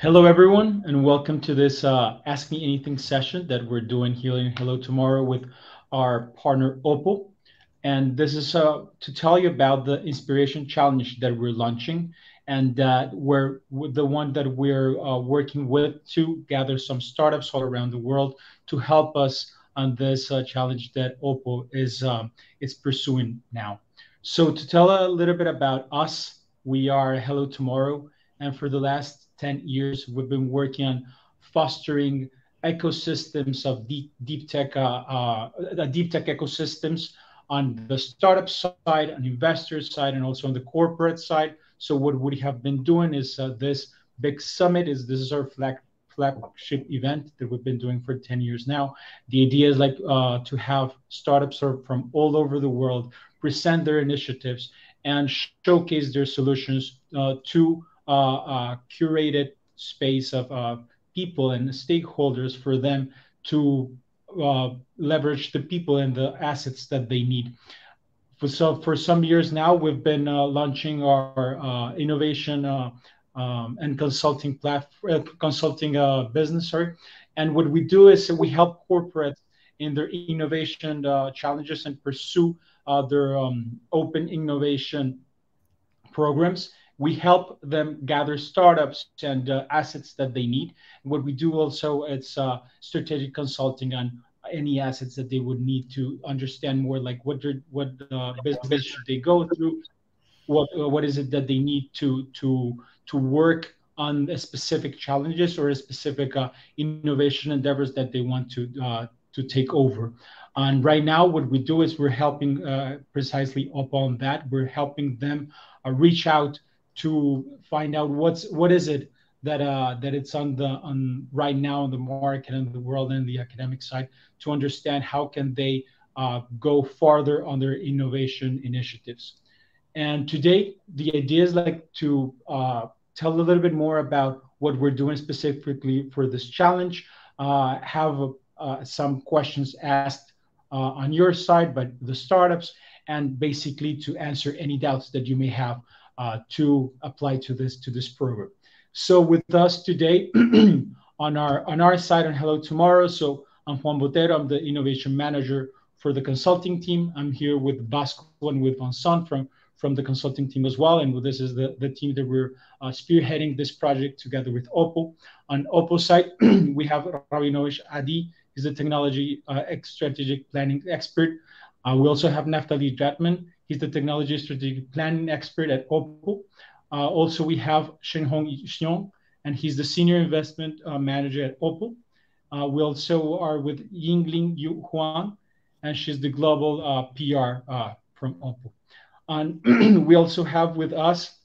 Hello, everyone, and welcome to this Ask Me Anything session that we're doing here in Hello Tomorrow with our partner OPPO. And this is to tell you about the Inspiration Challenge that we're launching, and that we're the one that we're working with to gather some startups all around the world to help us on this challenge that OPPO is pursuing now. So to tell a little bit about us, we are Hello Tomorrow, and for the last 10 years, we've been working on fostering ecosystems of deep tech ecosystems on the startup side, on investor side, and also on the corporate side. So what we have been doing is this big summit is this is our flagship event that we've been doing for 10 years now. The idea is like to have startups from all over the world present their initiatives and showcase their solutions to curated space of people and stakeholders for them to leverage the people and the assets that they need. For some years now, we've been launching our innovation and consulting business. Sorry, and what we do is we help corporates in their innovation challenges and pursue their open innovation programs. We help them gather startups and assets that they need. What we do also it's strategic consulting on any assets that they would need to understand more, like what business should they go through, what is it that they need to work on a specific challenges or a specific innovation endeavors that they want to take over. And right now, what we do is we're helping precisely upon that. We're helping them reach out to find out what is it that it's on right now in the market and the world and the academic side to understand how can they go farther on their innovation initiatives. And today, the idea is like to tell a little bit more about what we're doing specifically for this challenge, have some questions asked on your side by the startups, and basically to answer any doubts that you may have to apply to this program. So with us today on our side on Hello Tomorrow. So I'm Juan Botero. I'm the innovation manager for the consulting team. I'm here with Vasco and with Vincent from the consulting team as well. And this is the team that we're spearheading this project together with OPPO. On OPPO side, we have Ravinesh Adi. He's a technology strategic planning expert. We also have Naftali Jatman. He's the technology strategic planning expert at OPPO. Also, we have Shenhong Xiong, and he's the senior investment manager at OPPO. We also are with Yingling Yu Huang, and she's the global PR from OPPO. And we also have with us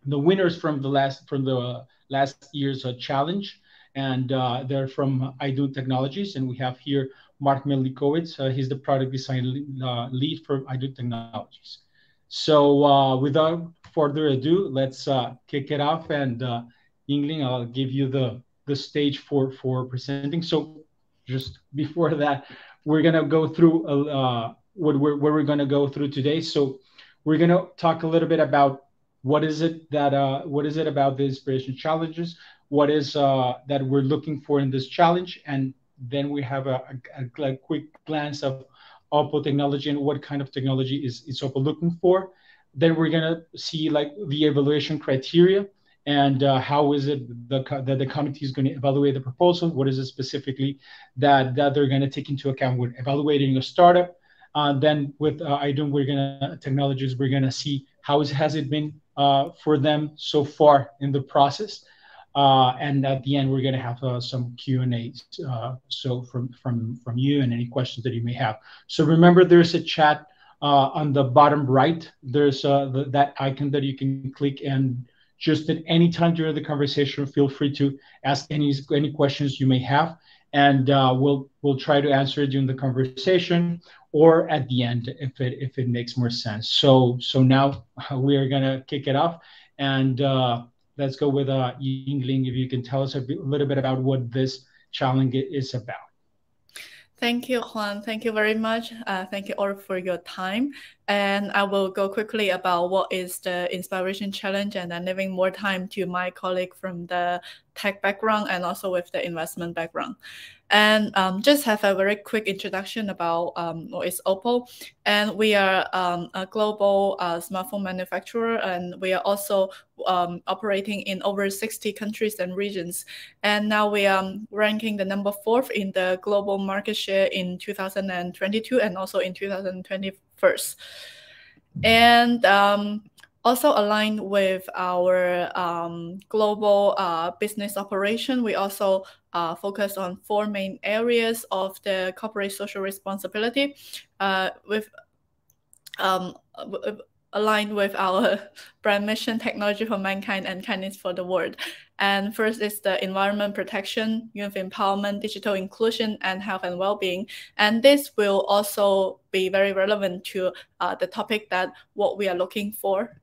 the winners from the last year's challenge, and they're from iDo Technologies, and we have here Mark Melikowicz. He's the product design lead for iDo Technologies. So without further ado, let's kick it off. And Yingling, I'll give you the stage for presenting. So just before that, we're gonna go through what we're gonna go through today. So we're gonna talk a little bit about what is it about the inspiration challenges, what is that we're looking for in this challenge, and then we have a quick glance of OPPO technology and what kind of technology is OPPO looking for. Then we're gonna see like the evaluation criteria and how is it that the committee is going to evaluate the proposal. What is it specifically that they're going to take into account when evaluating a startup? Then with iDo, technologies, we're gonna see how has it been for them so far in the process, and at the end we're gonna have some Q&As. So from you and any questions that you may have. So remember, there's a chat on the bottom right. There's that icon that you can click, and just at any time during the conversation, feel free to ask any questions you may have, and we'll try to answer it during the conversation or at the end if it makes more sense. So now we are gonna kick it off, and let's go with Yingling. If you can tell us a little bit about what this challenge is about. Thank you, Juan. Thank you very much. Thank you all for your time. And I will go quickly about what is the Inspiration Challenge, and then leaving more time to my colleague from the tech background and also with the investment background. And just have a very quick introduction about what is OPPO. And we are a global smartphone manufacturer, and we are also operating in over 60 countries and regions. And now we are ranking the number 4th in the global market share in 2022 and also in 2021. And also aligned with our global business operation, we also focus on 4 main areas of the corporate social responsibility with aligned with our brand mission, technology for mankind and kindness for the world. And first is the environment protection, youth empowerment, digital inclusion, and health and well-being. And this will also be very relevant to the topic that what we are looking for.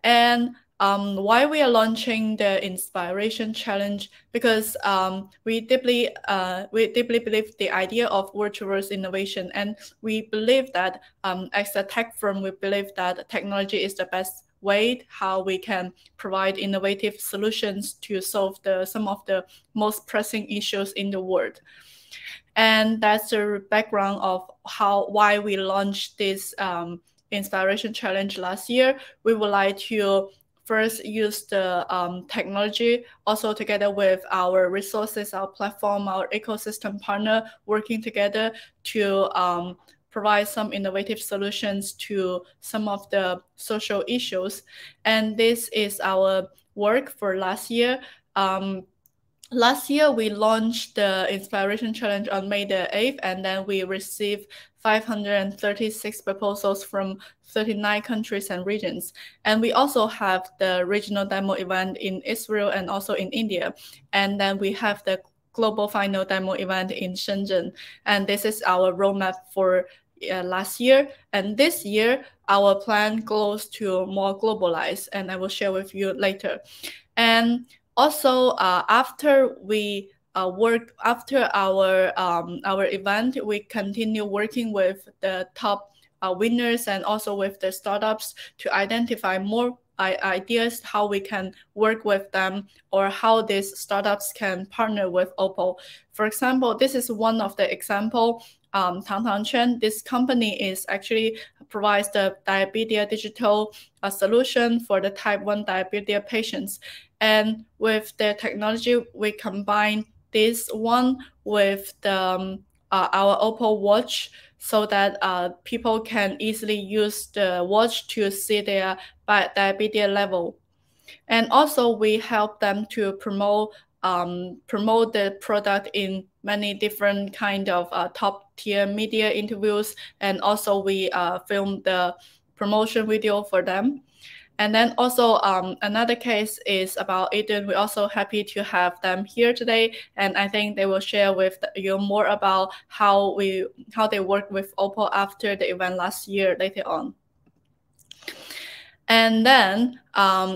And why we are launching the Inspiration Challenge, because we deeply believe the idea of virtuous innovation, and we believe that as a tech firm, we believe that technology is the best way how we can provide innovative solutions to solve some of the most pressing issues in the world. And that's the background of why we launched this Inspiration Challenge last year. We would like to first use the technology, also together with our resources, our platform, our ecosystem partner, working together to provide some innovative solutions to some of the social issues. And this is our work for last year. Last year, we launched the Inspiration Challenge on May the 8th, and then we received 536 proposals from 39 countries and regions. And we also have the regional demo event in Israel and also in India. And then we have the global final demo event in Shenzhen. And this is our roadmap for last year. And this year, our plan goes to more globalized, and I will share with you later. And also, after we after our event, we continue working with the top winners and also with the startups to identify more ideas how we can work with them, or how these startups can partner with OPPO. For example, this is one of the example. Tang Chen, this company is actually provides the diabetes digital solution for the type 1 diabetes patients. And with the technology, we combine this one with the our OPPO watch, so that people can easily use the watch to see their diabetes level. And also we help them to promote the product in many different kind of top tier media interviews, and also we film the promotion video for them. And then also another case is about Eden. We're also happy to have them here today, and I think they will share with you more about how they work with OPPO after the event last year later on. And then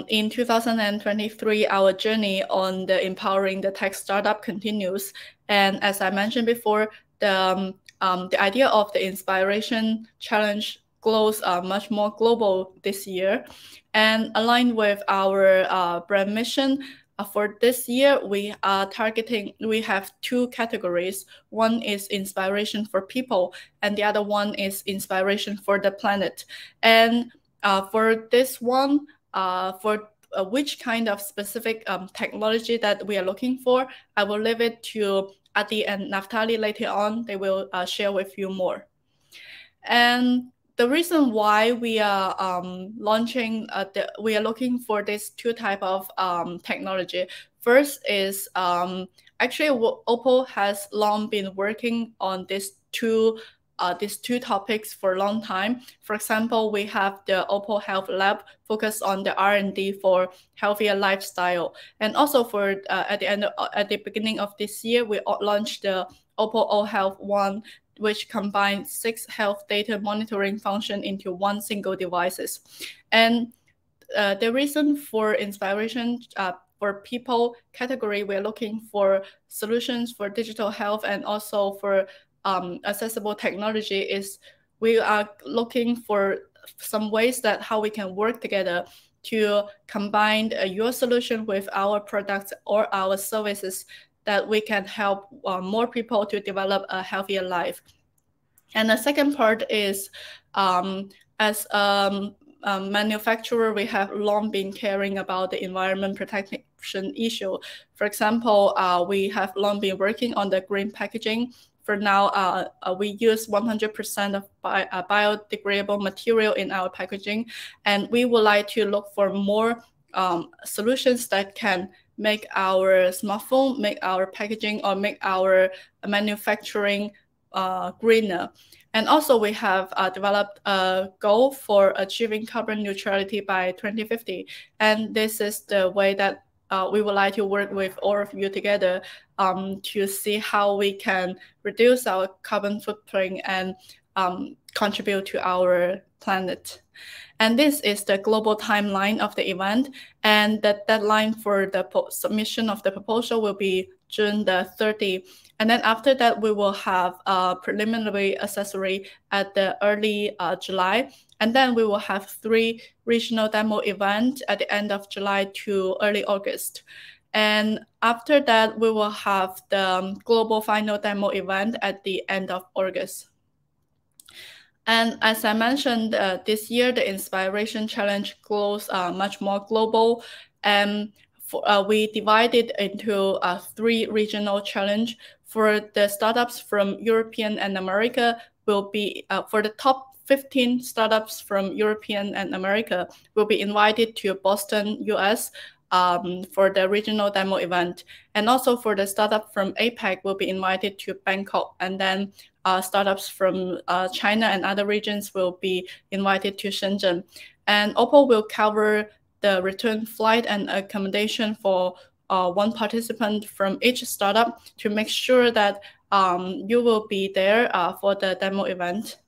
in 2023, our journey on the empowering the tech startup continues. And as I mentioned before, the idea of the Inspiration Challenge goes much more global this year. And aligned with our brand mission, for this year, we are we have 2 categories. One is inspiration for people, and the other one is inspiration for the planet. And for this one, for which kind of specific technology that we are looking for, I will leave it to Adi and Naftali later on. They will share with you more. And the reason why we are launching, we are looking for this 2 type of technology. First is actually OPPO has long been working on these two topics for a long time. For example, we have the OPPO Health Lab focused on the R&D for healthier lifestyle, and also for at the beginning of this year, we launched the OPPO O Health One, which combines 6 health data monitoring function into one single devices. And the reason for inspiration for people category, we're looking for solutions for digital health and also for accessible technology is we are looking for some ways that how we can work together to combine your solution with our products or our services that we can help more people to develop a healthier life. And the second part is as a manufacturer, we have long been caring about the environment protection issue. For example, we have long been working on the green packaging. For now, we use 100% of biodegradable material in our packaging, and we would like to look for more solutions that can make our smartphone, make our packaging, or make our manufacturing greener. And also we have developed a goal for achieving carbon neutrality by 2050. And this is the way that we would like to work with all of you together to see how we can reduce our carbon footprint and contribute to our planet. And this is the global timeline of the event. And the deadline for the submission of the proposal will be June the 30th. And then after that, we will have a preliminary accessory at the early July. And then we will have 3 regional demo events at the end of July to early August. And after that, we will have the global final demo event at the end of August. And as I mentioned, this year, the Inspiration Challenge goes much more global. And we divided into 3 regional challenge. For the startups from European and America will be, for the top 15 startups from European and America will be invited to Boston, US for the regional demo event. And also for the startup from APAC will be invited to Bangkok. And then startups from China and other regions will be invited to Shenzhen. And OPPO will cover the return flight and accommodation for 1 participant from each startup to make sure that you will be there for the demo event.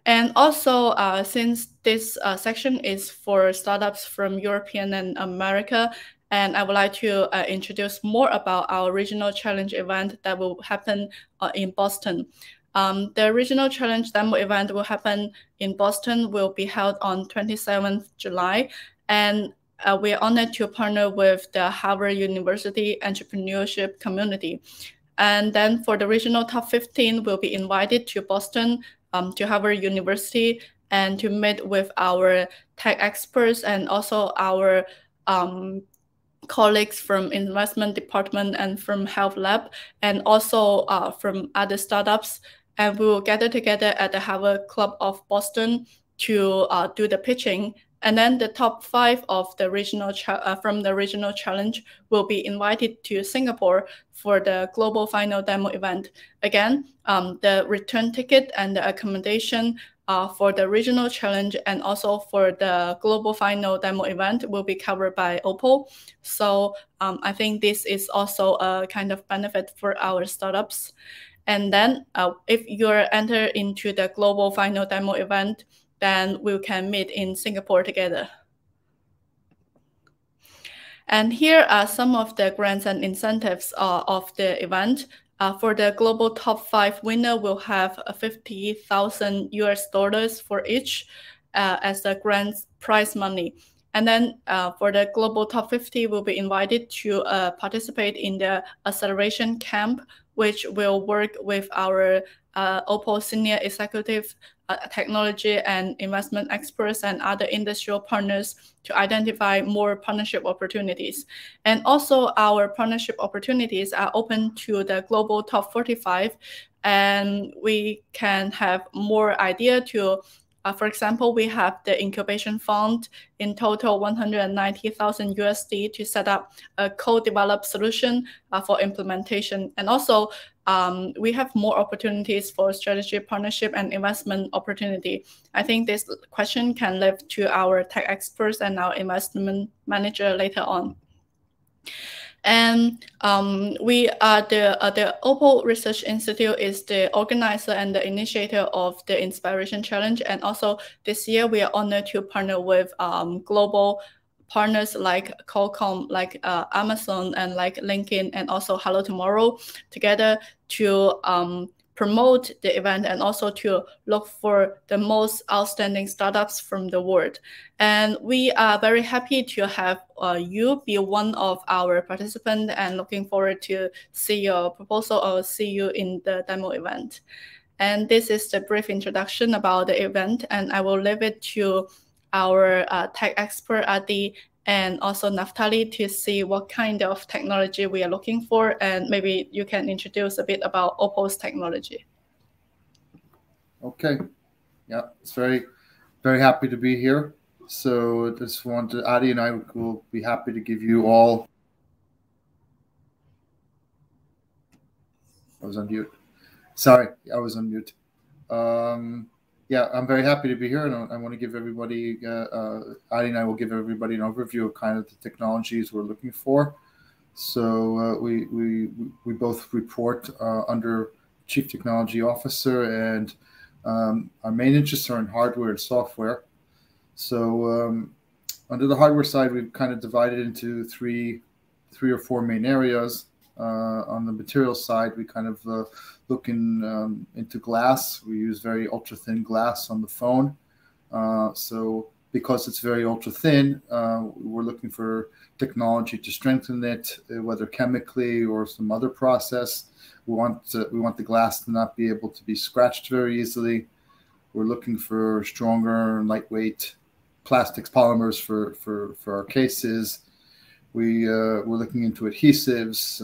And also, since this section is for startups from European and America, and I would like to introduce more about our regional challenge event that will happen in Boston. The regional challenge demo event will happen in Boston, will be held on 27th July. And we are honored to partner with the Harvard University Entrepreneurship Community. And then for the regional top 15, we'll be invited to Boston, to Harvard University, and to meet with our tech experts and also our colleagues from investment department and from health lab, and also from other startups. And we will gather together at the Harvard Club of Boston to do the pitching. And then the top 5 of the regional from the regional challenge will be invited to Singapore for the global final demo event. Again, the return ticket and the accommodation for the regional challenge and also for the global final demo event will be covered by OPPO. So I think this is also a kind of benefit for our startups. And then if you're entered into the global final demo event, then we can meet in Singapore together. And here are some of the grants and incentives of the event. For the global top 5 winner, we'll have $50,000 for each as the grant prize money. And then for the global top 50, we'll be invited to participate in the acceleration camp, which will work with our OPPO senior executive technology and investment experts and other industrial partners to identify more partnership opportunities. And also our partnership opportunities are open to the global top 45, and we can have more idea to for example, we have the incubation fund in total $190,000 to set up a co-developed solution for implementation. And also, we have more opportunities for strategy, partnership, and investment opportunity. I think this question can live to our tech experts and our investment manager later on. And we are the OPPO Research Institute is the organizer and the initiator of the Inspiration Challenge. And also this year, we are honored to partner with global partners like Qualcomm, like Amazon, and like LinkedIn, and also Hello Tomorrow together to promote the event and also to look for the most outstanding startups from the world. And we are very happy to have you be one of our participants and looking forward to see your proposal or see you in the demo event. And this is the brief introduction about the event, and I will leave it to our tech expert, Adi, and also Naftali to see what kind of technology we are looking for, and maybe you can introduce a bit about OPPO's technology. Okay. Yeah, it's very happy to be here. So just wanted, Adi and I will be happy to give you all. I was on mute. Sorry, I was on mute. Yeah, I'm very happy to be here, and I want to give everybody, Adi and I will give everybody an overview of kind of the technologies we're looking for. So we both report under Chief Technology Officer, and our main interests are in hardware and software. So under the hardware side, we've kind of divided into three or four main areas. On the material side, we kind of look into glass. We use very ultra thin glass on the phone. So because it's very ultra thin, we're looking for technology to strengthen it, whether chemically or some other process. We want the glass to not be able to be scratched very easily. We're looking for stronger and lightweight plastics, polymers for our cases. We're looking into adhesives.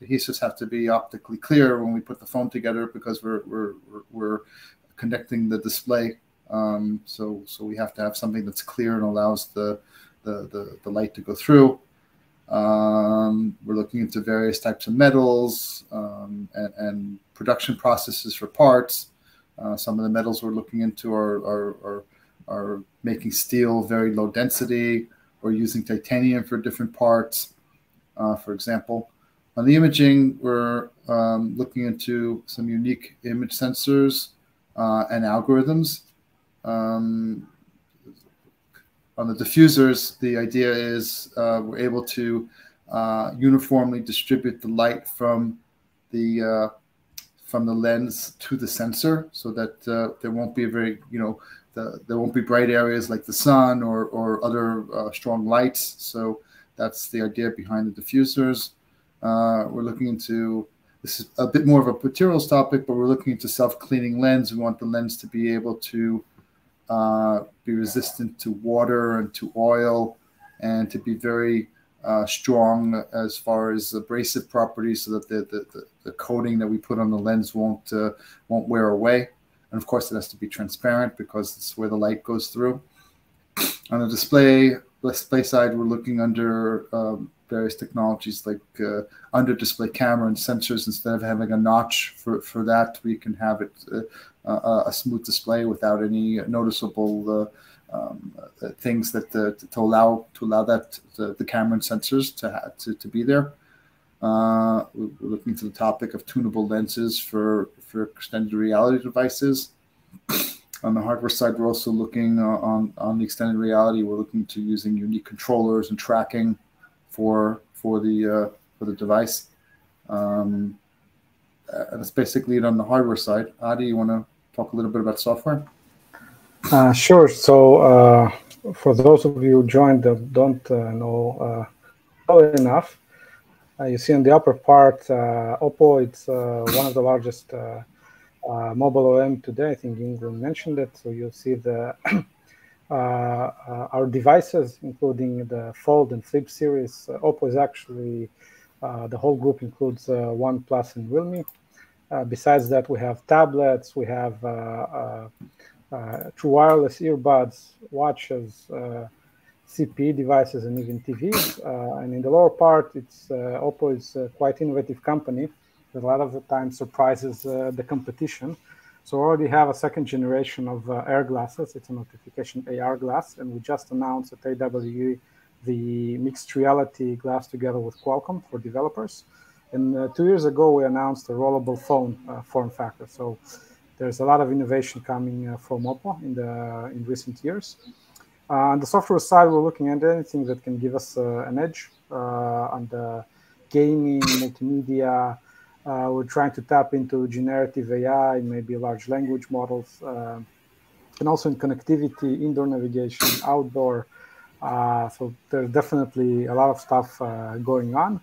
Adhesives have to be optically clear when we put the phone together because we're connecting the display. So we have to have something that's clear and allows the light to go through. We're looking into various types of metals and production processes for parts. Some of the metals we're looking into are making steel very low density, or using titanium for different parts, for example. On the imaging, we're looking into some unique image sensors and algorithms. On the diffusers, the idea is we're able to uniformly distribute the light from the lens to the sensor, so that there won't be there won't be bright areas like the sun or other strong lights. So that's the idea behind the diffusers. We're looking into, this is a bit more of a materials topic, but we're looking into self-cleaning lens. We want the lens to be able to be resistant to water and to oil, and to be very strong as far as abrasive properties, so that the coating that we put on the lens won't wear away. And of course, it has to be transparent because it's where the light goes through. On the display side, we're looking under various technologies like under display camera and sensors. Instead of having a notch for that, we can have it a smooth display without any noticeable things that to allow that the camera and sensors to be there. We're looking to the topic of tunable lenses for extended reality devices. On the hardware side, we're also looking on the extended reality. We're looking to using unique controllers and tracking for the device. And that's basically it on the hardware side. Adi, you want to talk a little bit about software? Sure. So for those of you who joined that don't know enough, you see on the upper part, OPPO, it's one of the largest mobile OEM today. I think Ingrid mentioned it. So you'll see the our devices, including the Fold and Flip series. OPPO is actually, the whole group includes OnePlus and Realme. Besides that, we have tablets, we have true wireless earbuds, watches, CPE devices, and even TVs. And in the lower part, OPPO is a quite innovative company that a lot of the time surprises the competition. So we already have a second generation of Air glasses. It's a notification AR glass, and we just announced at AWE the mixed reality glass together with Qualcomm for developers. And 2 years ago, we announced a rollable phone form factor. So there's a lot of innovation coming from OPPO in recent years. On the software side, we're looking at anything that can give us an edge on the gaming, multimedia. We're trying to tap into generative AI, maybe large language models, and also in connectivity, indoor navigation, outdoor. So there's definitely a lot of stuff going on.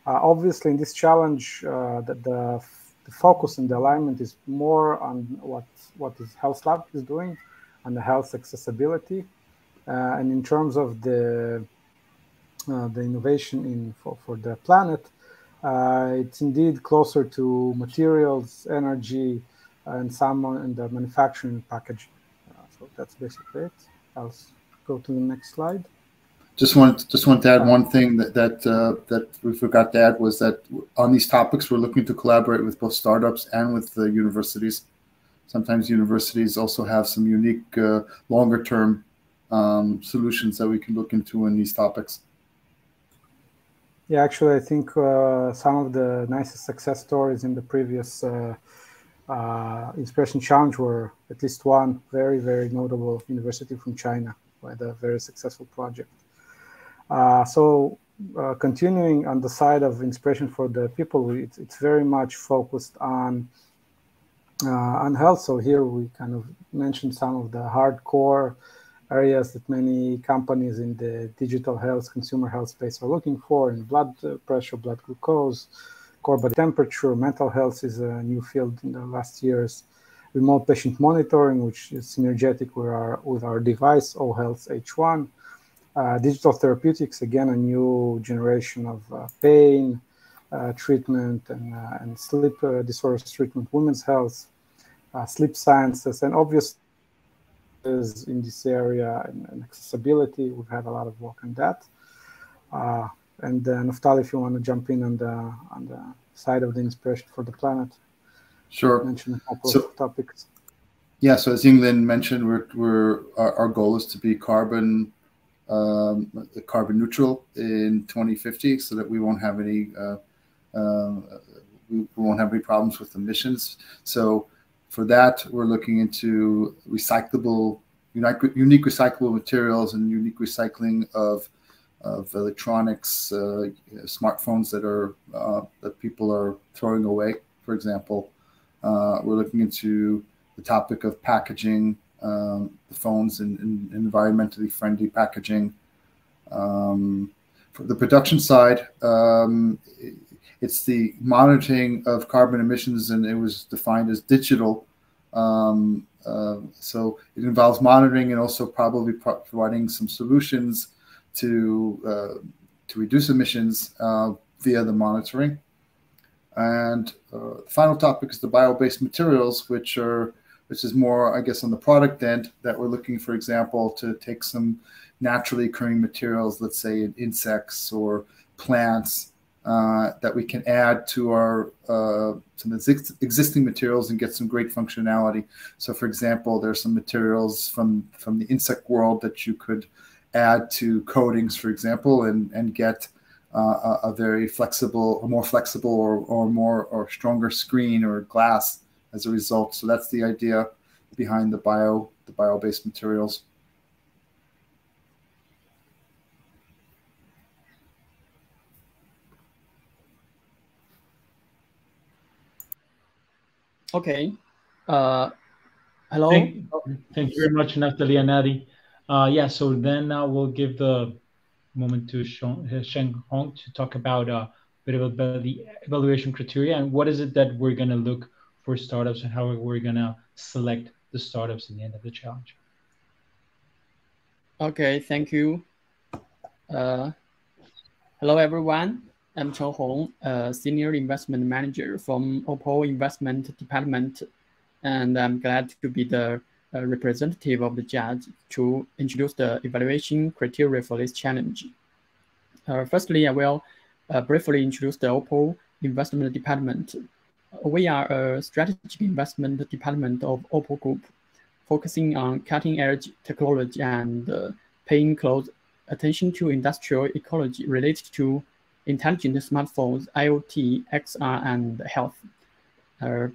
Obviously, in this challenge, the focus and the alignment is more on what is Health Lab is doing, on the health accessibility. And in terms of the innovation for the planet, it's indeed closer to materials, energy, and some in the manufacturing packaging. So that's basically it. I'll go to the next slide. Just want to add one thing that we forgot to add was that on these topics we're looking to collaborate with both startups and with the universities. Sometimes universities also have some unique longer term solutions that we can look into in these topics. Yeah, actually, I think some of the nicest success stories in the previous Inspiration Challenge were at least one very, very notable university from China with a very successful project. So continuing on the side of inspiration for the people, it's very much focused on health. So here we kind of mentioned some of the hardcore areas that many companies in the digital health, consumer health space are looking for, in blood pressure, blood glucose, core body temperature. Mental health is a new field in the last years. Remote patient monitoring, which is synergetic with our device, OHealth H1. Digital therapeutics, again, a new generation of pain treatment and sleep disorders treatment, women's health, sleep sciences, and obviously in this area and accessibility. We've had a lot of work on that. And Naftali, if you want to jump in on the side of the inspiration for the planet. Sure. Mention a couple of topics. Yeah, so as Yinglin mentioned, our goal is to be carbon neutral in 2050, so that we won't have any problems with emissions. So for that, we're looking into unique recyclable materials and unique recycling of electronics, smartphones that people are throwing away, for example. We're looking into the topic of packaging the phones in environmentally friendly packaging. For the production side, it's the monitoring of carbon emissions, and it was defined as digital. So it involves monitoring and also probably providing some solutions to reduce emissions via the monitoring. And the final topic is the bio-based materials, which is more, I guess, on the product end, that we're looking, for example, to take some naturally occurring materials, let's say in insects or plants, that we can add to our some existing materials and get some great functionality. So, for example, there's some materials from the insect world that you could add to coatings, for example, and get a very flexible, a more flexible or stronger screen or glass as a result. So that's the idea behind the bio-based materials. Okay. Hello. Thank you very much, Natalie and Adi. Yeah, so then now we'll give the moment to Sheng Hong to talk about a bit about the evaluation criteria and what is it that we're going to look for startups and how we're going to select the startups in the end of the challenge. Okay, thank you. Hello, everyone. I'm Cheng Hong, Senior Investment Manager from OPPO Investment Department, and I'm glad to be the representative of the judge to introduce the evaluation criteria for this challenge. Firstly, I will briefly introduce the OPPO Investment Department. We are a strategic investment department of OPPO Group, focusing on cutting-edge technology and paying close attention to industrial ecology related to intelligent smartphones, IoT, XR, and health.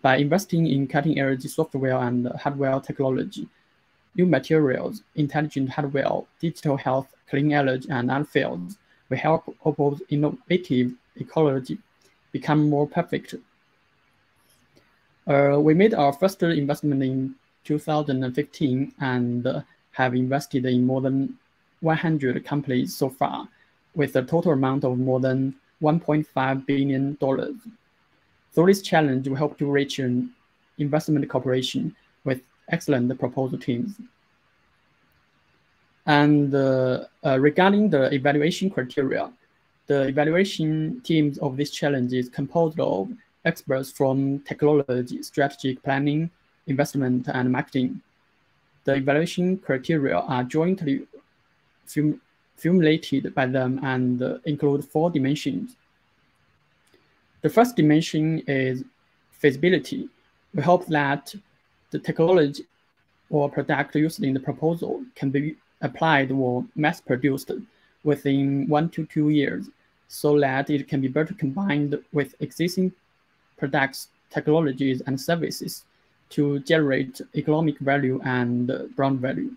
By investing in cutting-edge software and hardware technology, new materials, intelligent hardware, digital health, clean energy, and other fields will help OPPO's innovative ecology become more perfect. We made our first investment in 2015 and have invested in more than 100 companies so far, with a total amount of more than $1.5 billion. Through this challenge, we hope to reach an investment cooperation with excellent proposal teams. And regarding the evaluation criteria, the evaluation teams of this challenge is composed of experts from technology, strategic planning, investment, and marketing. The evaluation criteria are jointly formulated by them and include 4 dimensions. The first dimension is feasibility. We hope that the technology or product used in the proposal can be applied or mass-produced within 1 to 2 years, so that it can be better combined with existing products, technologies, and services to generate economic value and brand value.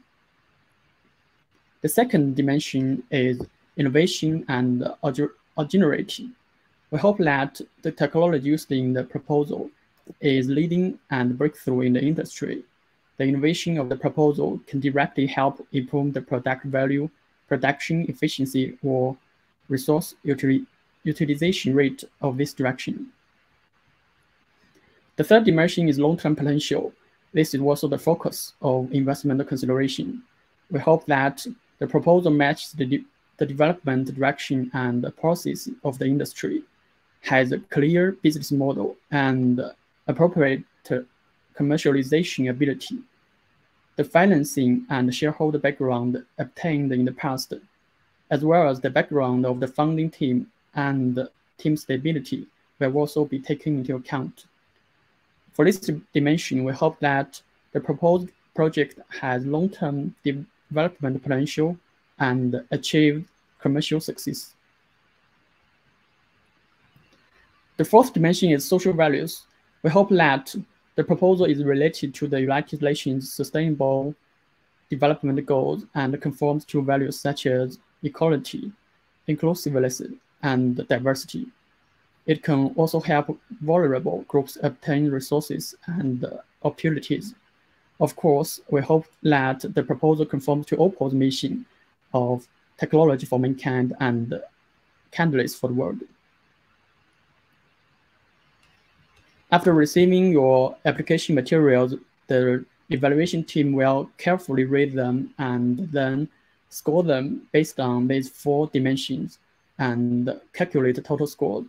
The second dimension is innovation and originality. We hope that the technology used in the proposal is leading and breakthrough in the industry. The innovation of the proposal can directly help improve the product value, production efficiency, or resource utilization rate of this direction. The third dimension is long-term potential. This is also the focus of investment consideration. We hope that the proposal matches the development direction and the process of the industry, has a clear business model and appropriate commercialization ability. The financing and shareholder background obtained in the past, as well as the background of the founding team and team stability, will also be taken into account. For this dimension, we hope that the proposed project has long-term development potential and achieve commercial success. The fourth dimension is social values. We hope that the proposal is related to the United Nations Sustainable Development Goals and conforms to values such as equality, inclusiveness, and diversity. It can also help vulnerable groups obtain resources and opportunities. Of course, we hope that the proposal conforms to OPPO's mission of technology for mankind and catalyst for the world. After receiving your application materials, the evaluation team will carefully read them and then score them based on these 4 dimensions and calculate the total score.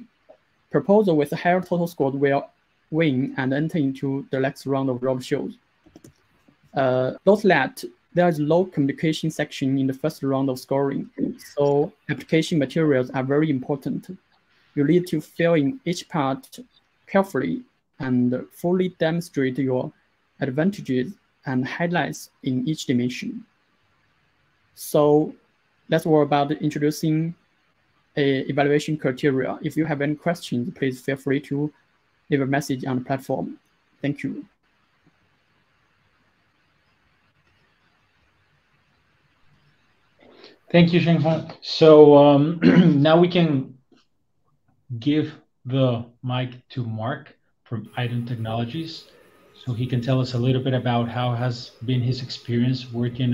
Proposal with a higher total score will win and enter into the next round of roadshows. Note that there is low communication section in the first round of scoring, so application materials are very important. You need to fill in each part carefully and fully demonstrate your advantages and highlights in each dimension. So that's all about introducing evaluation criteria. If you have any questions, please feel free to leave a message on the platform. Thank you. Thank you, Shenghong. So now we can give the mic to Mark from Idon Technologies, so he can tell us a little bit about how has been his experience working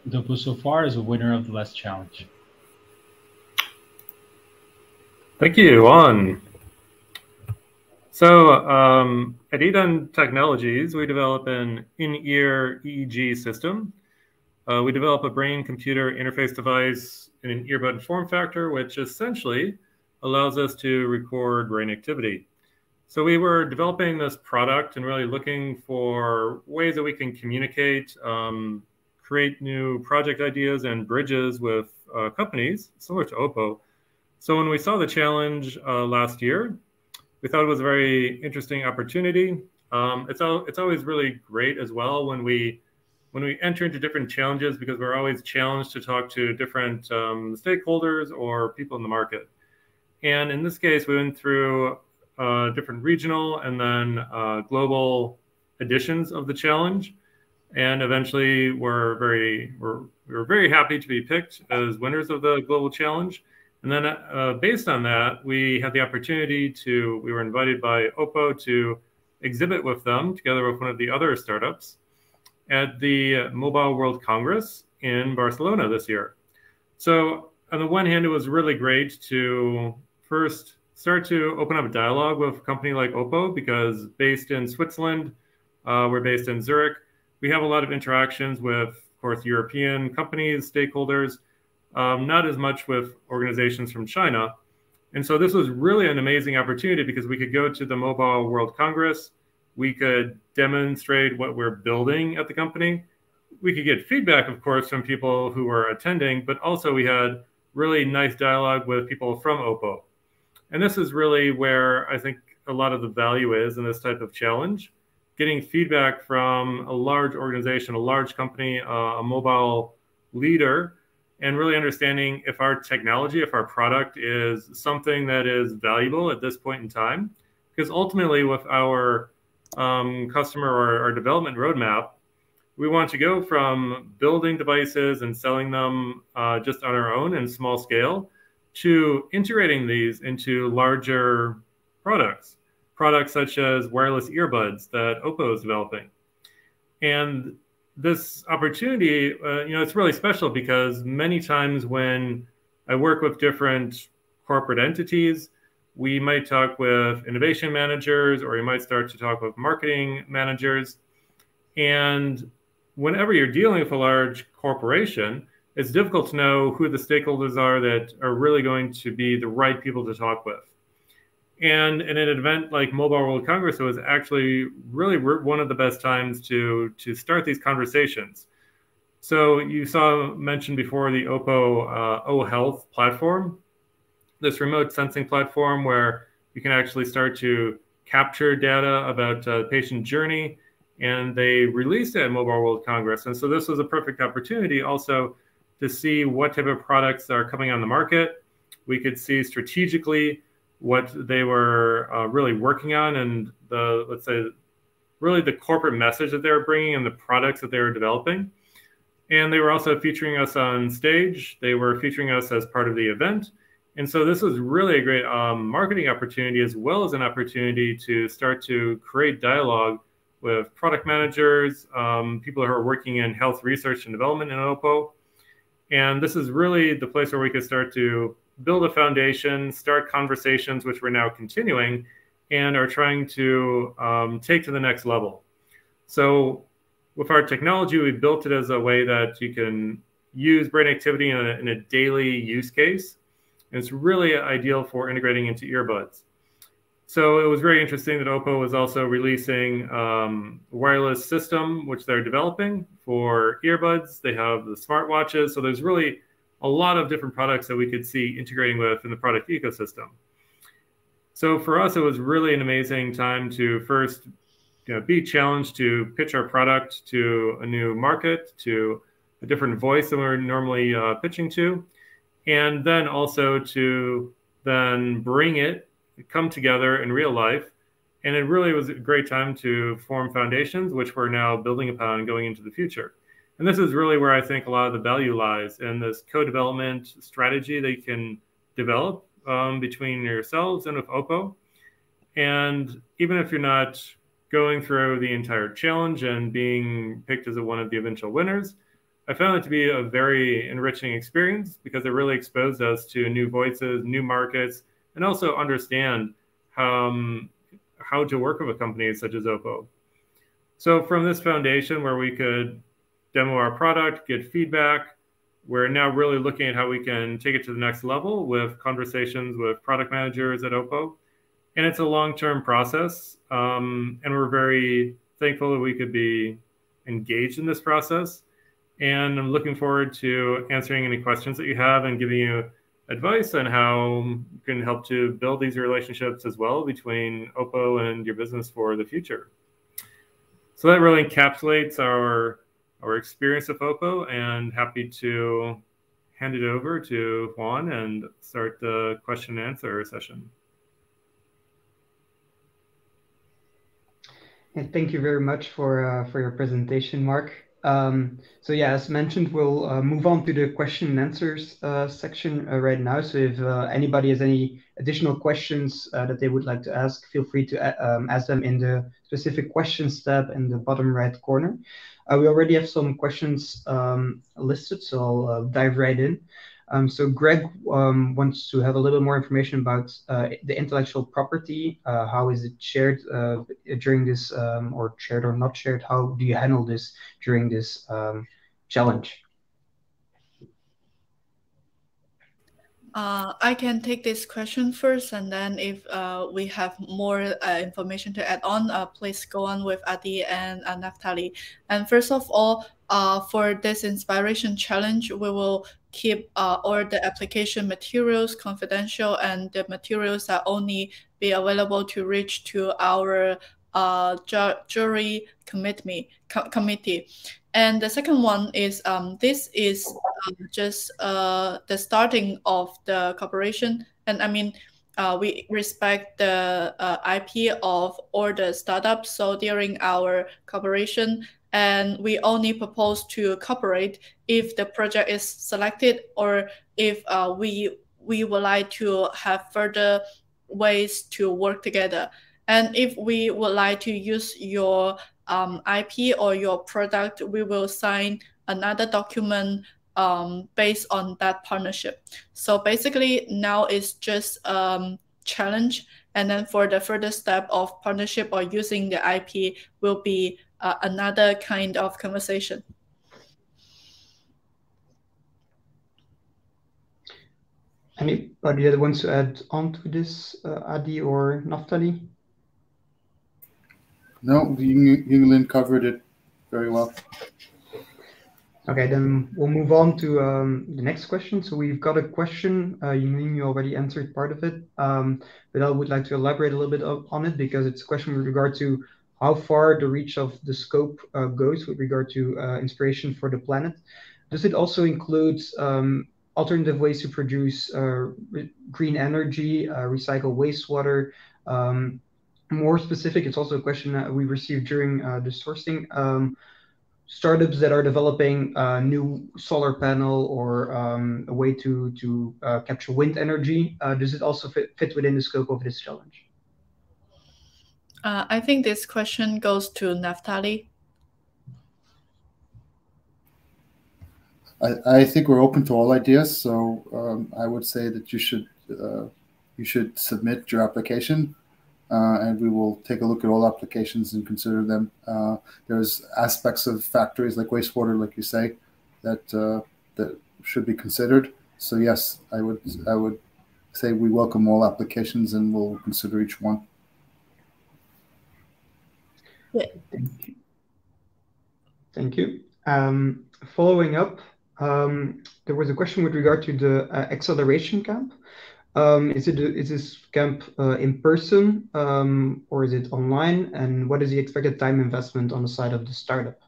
with OPPO so far as a winner of the last challenge. Thank you, Juan. So at Idon Technologies, we develop an in-ear EEG system. We develop a brain-computer interface device in an earbud form factor, which essentially allows us to record brain activity. So we were developing this product and really looking for ways that we can communicate, create new project ideas and bridges with companies similar to OPPO. So when we saw the challenge last year, we thought it was a very interesting opportunity. It's always really great as well when we enter into different challenges, because we're always challenged to talk to different stakeholders or people in the market. And in this case, we went through different regional and then global editions of the challenge. And eventually we were very happy to be picked as winners of the Global Challenge. And then based on that, we had the opportunity we were invited by OPPO to exhibit with them together with one of the other startups at the Mobile World Congress in Barcelona this year. So on the one hand, it was really great to first start to open up a dialogue with a company like OPPO, because based in Switzerland, we're based in Zurich. We have a lot of interactions with, of course, European companies, stakeholders, not as much with organizations from China. And so this was really an amazing opportunity because we could go to the Mobile World Congress. We could demonstrate what we're building at the company. We could get feedback, of course, from people who were attending, but also we had really nice dialogue with people from OPPO. And this is really where I think a lot of the value is in this type of challenge, getting feedback from a large organization, a large company, a mobile leader, and really understanding if our technology, if our product is something that is valuable at this point in time. Because ultimately with our customer or our development roadmap, we want to go from building devices and selling them just on our own in small scale to integrating these into larger products such as wireless earbuds that OPPO is developing. And this opportunity, it's really special because many times when I work with different corporate entities, we might talk with innovation managers, or you might start to talk with marketing managers. And whenever you're dealing with a large corporation, it's difficult to know who the stakeholders are that are really going to be the right people to talk with. And in an event like Mobile World Congress, it was actually really one of the best times to start these conversations. So you saw mentioned before the OPPO O Health platform, this remote sensing platform where you can actually start to capture data about patient journey. And they released it at Mobile World Congress. And so this was a perfect opportunity also to see what type of products are coming on the market. We could see strategically what they were really working on, and let's say, really the corporate message that they were bringing and the products that they were developing. And they were also featuring us on stage. They were featuring us as part of the event. And so this was really a great marketing opportunity, as well as an opportunity to start to create dialogue with product managers, people who are working in health research and development in OPPO. And this is really the place where we could start to build a foundation, start conversations, which we're now continuing and are trying to take to the next level. So with our technology, we built it as a way that you can use brain activity in a daily use case. And it's really ideal for integrating into earbuds. So it was very interesting that OPPO was also releasing a wireless system, which they're developing for earbuds. They have the smartwatches. So there's really a lot of different products that we could see integrating with in the product ecosystem. So for us, it was really an amazing time to first be challenged to pitch our product to a new market, to a different voice than we're normally pitching to, and then also to then bring it, come together in real life. And it really was a great time to form foundations, which we're now building upon going into the future. And this is really where I think a lot of the value lies in this co-development strategy that you can develop between yourselves and with OPPO. And even if you're not going through the entire challenge and being picked as one of the eventual winners, I found it to be a very enriching experience because it really exposed us to new voices, new markets, and also understand how to work with a company such as OPPO. So from this foundation where we could demo our product, get feedback, we're now really looking at how we can take it to the next level with conversations with product managers at OPPO. And it's a long-term process. And we're very thankful that we could be engaged in this process. And I'm looking forward to answering any questions that you have and giving you advice on how you can help to build these relationships as well between OPPO and your business for the future. So that really encapsulates our experience with OPPO, and happy to hand it over to Juan and start the question and answer session. And thank you very much for your presentation, Mark. So yeah, as mentioned, we'll move on to the question and answers section right now. So if anybody has any additional questions that they would like to ask, feel free to ask them in the specific questions tab in the bottom right corner. We already have some questions listed, so I'll dive right in. So Greg wants to have a little more information about the intellectual property. How is it shared during this, or shared or not shared? How do you handle this during this challenge? I can take this question first, and then if we have more information to add on, please go on with Adi and Naftali. And first of all, for this inspiration challenge, we will keep all the application materials confidential, and the materials are only be available to reach to our jury committee. And the second one is this is just the starting of the cooperation. And I mean, we respect the IP of all the startups. So during our cooperation, and we only propose to cooperate if the project is selected, or if we would like to have further ways to work together. And if we would like to use your IP or your product, we will sign another document based on that partnership. So basically now it's just challenge, and then for the further step of partnership or using the IP will be another kind of conversation. Anybody that wants to add on to this, Adi or Naftali? No, Yinglin covered it very well. Okay, then we'll move on to the next question. So we've got a question. Yinglin, you already answered part of it, but I would like to elaborate a little bit on it, because it's a question with regard to how far the reach of the scope goes with regard to inspiration for the planet. Does it also include alternative ways to produce green energy, recycle wastewater? More specific, it's also a question that we received during the sourcing. Startups that are developing a new solar panel or a way to capture wind energy. Does it also fit within the scope of this challenge? I think this question goes to Naftali. I think we're open to all ideas, so I would say that you should submit your application, and we will take a look at all applications and consider them. There's aspects of factories like wastewater, like you say, that should be considered. So yes, I would say we welcome all applications and we'll consider each one. Yeah. Thank you. Following up, there was a question with regard to the acceleration camp. Is this camp in person or is it online? And what is the expected time investment on the side of the startup?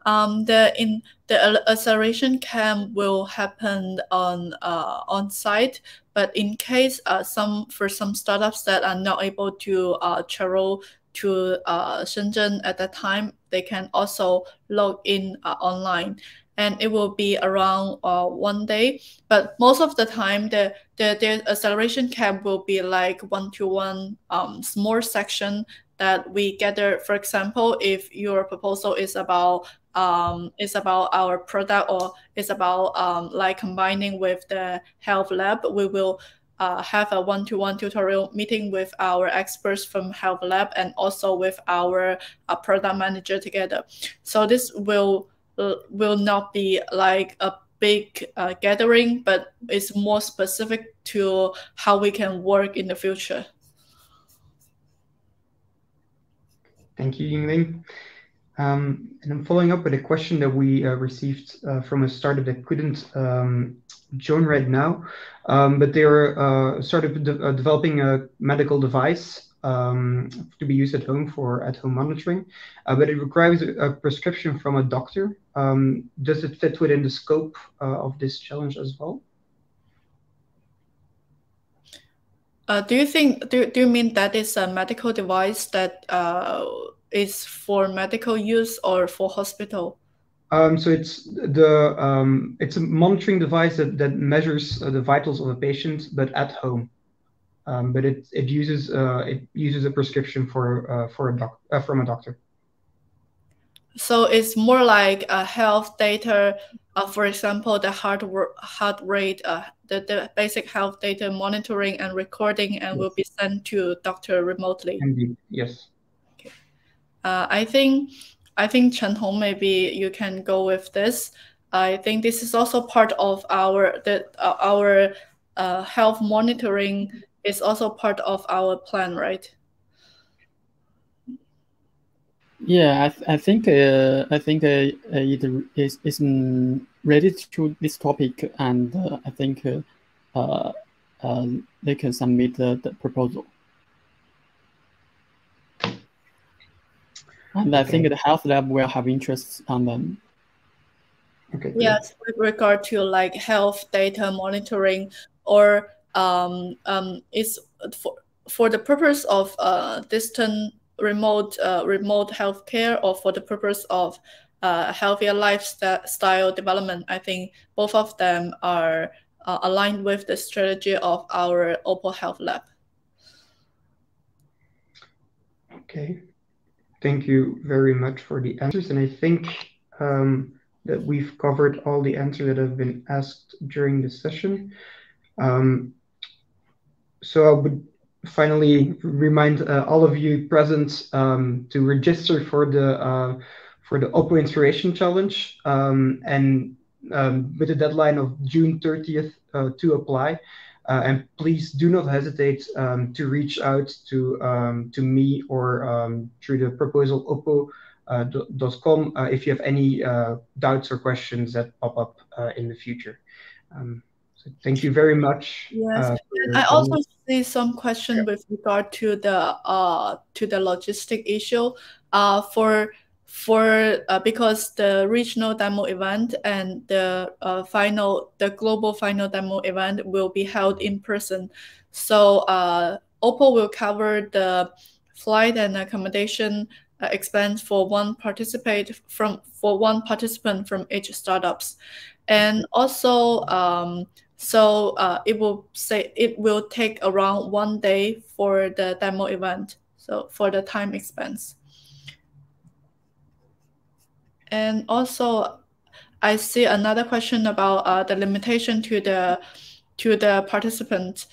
The acceleration camp will happen on site, but in case for some startups that are not able to travel to Shenzhen at that time, they can also log in online, and it will be around 1 day. But most of the time, the acceleration camp will be like one-to-one small section that we gather. For example, if your proposal is about our product, or is about like combining with the health lab, we will have a one-to-one tutorial meeting with our experts from health lab and also with our product manager together. So this will not be like a big gathering, but it's more specific to how we can work in the future. Thank you, Yingling. And I'm following up with a question that we received from a startup that couldn't join right now, but they're started developing a medical device to be used at home for at-home monitoring, but it requires a prescription from a doctor. Does it fit within the scope of this challenge as well? Do you mean that is a medical device that is for medical use or for hospital? So it's a monitoring device that measures the vitals of a patient, but at home. But it uses a prescription from a doctor. So it's more like a health data, for example, the heart rate, the basic health data monitoring and recording, and will be sent to doctor remotely. Indeed, yes. Okay. I think Chen Hong, maybe you can go with this. I think this is also part of our health monitoring is also part of our plan, right? Yeah, I think it is related to this topic, and I think they can submit the proposal. And I think the health lab will have interest on them. Okay. Yes, with regard to like health data monitoring, or it's for the purpose of distant remote healthcare, or for the purpose of healthier lifestyle development. I think both of them are aligned with the strategy of our OPPO Health Lab. Okay, thank you very much for the answers, and I think that we've covered all the answers that have been asked during the session. So I would finally remind all of you present to register for the OPPO Inspiration Challenge, and with a deadline of June 30th to apply. And please do not hesitate to reach out to me or through the proposal oppo.com if you have any doubts or questions that pop up in the future. So thank you very much. Yes, I also see some question with regard to the logistic issue. Because the regional demo event and the global final demo event will be held in person. So OPPO will cover the flight and accommodation expense for one participant from each startups, and also it will take around 1 day for the demo event. So for the time expense. And also, I see another question about the limitation to the participant,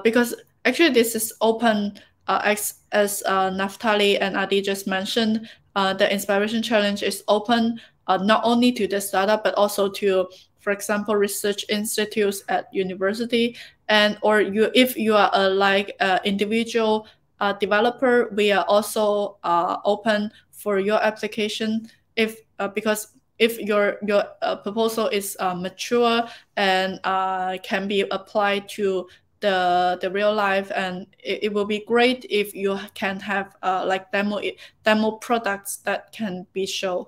because actually this is open, as Naftali and Adi just mentioned. The Inspiration Challenge is open not only to the startup, but also to, for example, research institutes at university, and if you are a individual developer, we are also open for your application. Because if your proposal is mature and can be applied to the real life, and it will be great if you can have like demo products that can be shown.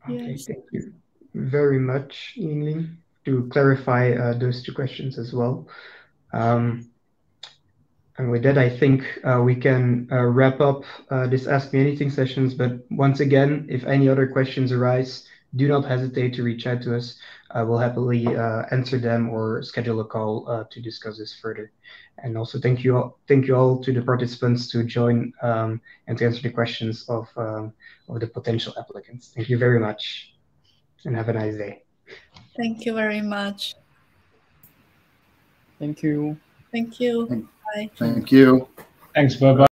Okay, Yes. thank you very much, Yingling, to clarify those two questions as well. And with that, I think we can wrap up this Ask Me Anything sessions. But once again, if any other questions arise, do not hesitate to reach out to us. We'll happily answer them or schedule a call to discuss this further. And also thank you all to the participants to join and to answer the questions of the potential applicants. Thank you very much, and have a nice day. Thank you very much. Thank you. Thank you. Bye. Thank you. Thanks. Bye-bye.